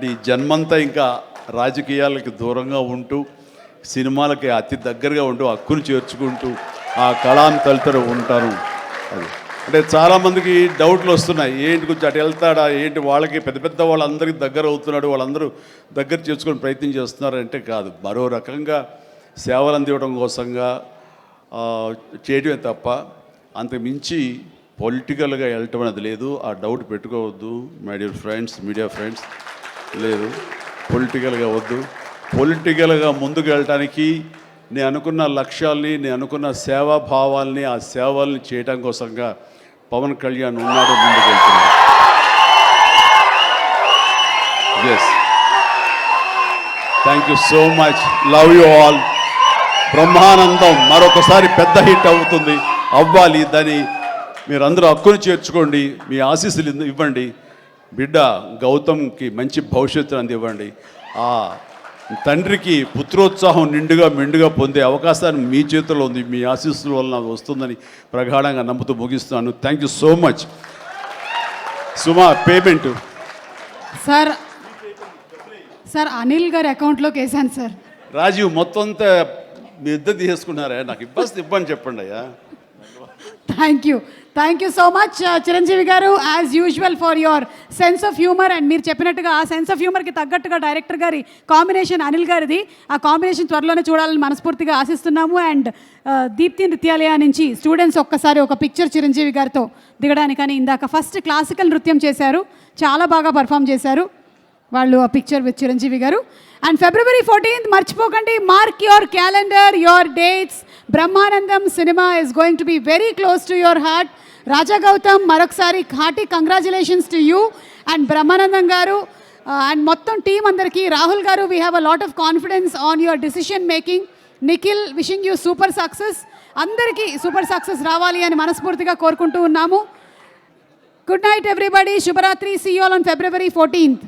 ఈ జన్మంతా ఇంకా రాజకీయాలకి దూరంగా ఉంటూ సినిమాలకి అతి దగ్గరగా ఉంటూ హక్కును చేర్చుకుంటూ ఆ కళాన్ని తలుతూ ఉంటారు. అది అంటే చాలామందికి డౌట్లు వస్తున్నాయి, ఏంటి కొంచెం అటు వెళ్తాడా ఏంటి, వాళ్ళకి పెద్ద పెద్ద వాళ్ళందరికీ దగ్గర అవుతున్నాడు, వాళ్ళందరూ దగ్గర చేసుకుని ప్రయత్నం చేస్తున్నారు అంటే కాదు, మరో రకంగా సేవలు అందివ్వడం కోసంగా చేయడమే తప్ప అంతకు మించి పొలిటికల్గా వెళ్ళటం అనేది లేదు. ఆ డౌట్ పెట్టుకోవద్దు my dear friends, media friends. లేదు, పొలిటికల్గా వద్దు. పొలిటికల్గా ముందుకు వెళ్ళటానికి నేను అనుకున్న లక్ష్యాల్ని, నేను అనుకున్న సేవాభావాల్ని, ఆ సేవల్ని చేయడం కోసంగా పవన్ కళ్యాణ్ ఉన్నాడు, ముందుకు వెళ్తున్నాడు. Yes, thank you so much, love you all. Brahmanandam మరొకసారి పెద్ద హిట్ అవుతుంది, అవ్వాలి. దాన్ని మీరందరూ హక్కును చేర్చుకోండి, మీ ఆశీస్సులు ఇవ్వండి. బిడ్డ గౌతమ్కి మంచి భవిష్యత్తును అందివ్వండి. ఆ తండ్రికి పుత్రోత్సాహం నిండుగా మెండుగా పొందే అవకాశాన్ని మీ చేతుల్లో ఉంది, మీ ఆశీస్సుల వలన వస్తుందని ప్రగాఢంగా నమ్ముతూ ముగిస్తున్నాను. Thank you so much. Suma, payment sir Anil గారి అకౌంట్లోకి వేసాను సార్. రాజీవ్ మొత్తం అంతా మీ ఇద్దరు తీసుకున్నారా? నాకు ఇబ్బంది చెప్పండి అయ్యా. Thank you so much Chiranjeevi garu, as usual for your sense of humour. And మీరు చెప్పినట్టుగా ఆ సెన్స్ ఆఫ్ హ్యూమర్కి తగ్గట్టుగా డైరెక్టర్ గారి కాంబినేషన్ అనిల్ గారిది, ఆ కాంబినేషన్ త్వరలోనే చూడాలని మనస్ఫూర్తిగా ఆశిస్తున్నాము. అండ్ దీప్తి నృత్యాలయ నుంచి స్టూడెంట్స్ ఒక్కసారి ఒక పిక్చర్ చిరంజీవి గారితో దిగడానికని ఇందాక ఫస్ట్ క్లాసికల్ నృత్యం చేశారు, చాలా బాగా పర్ఫామ్ చేశారు వాళ్ళు, ఆ పిక్చర్ విత్ చిరంజీవి గారు. అండ్ February 14th మర్చిపోకండి, mark your calendar, your dates. Brahmanandam cinema is going to be very close to your heart. Raja Gautham, మరొకసారి hearty congratulations to you and Brahmanandam garu and మొత్తం టీం అందరికీ. Rahul garu, we have a lot of confidence on your decision making. Nikhil, wishing you super success. అందరికీ super success రావాలి అని మనస్ఫూర్తిగా కోరుకుంటూ ఉన్నాము. Good night everybody, శుభరాత్రి. See you all on February 14th.